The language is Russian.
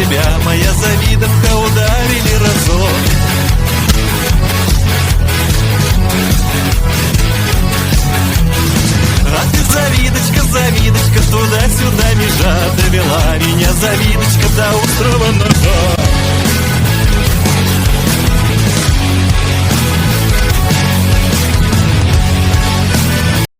тебя, моя завидовка, ударили разок. А ты, завидочка, завидочка, туда-сюда межа, довела меня завидочка до острова ножа.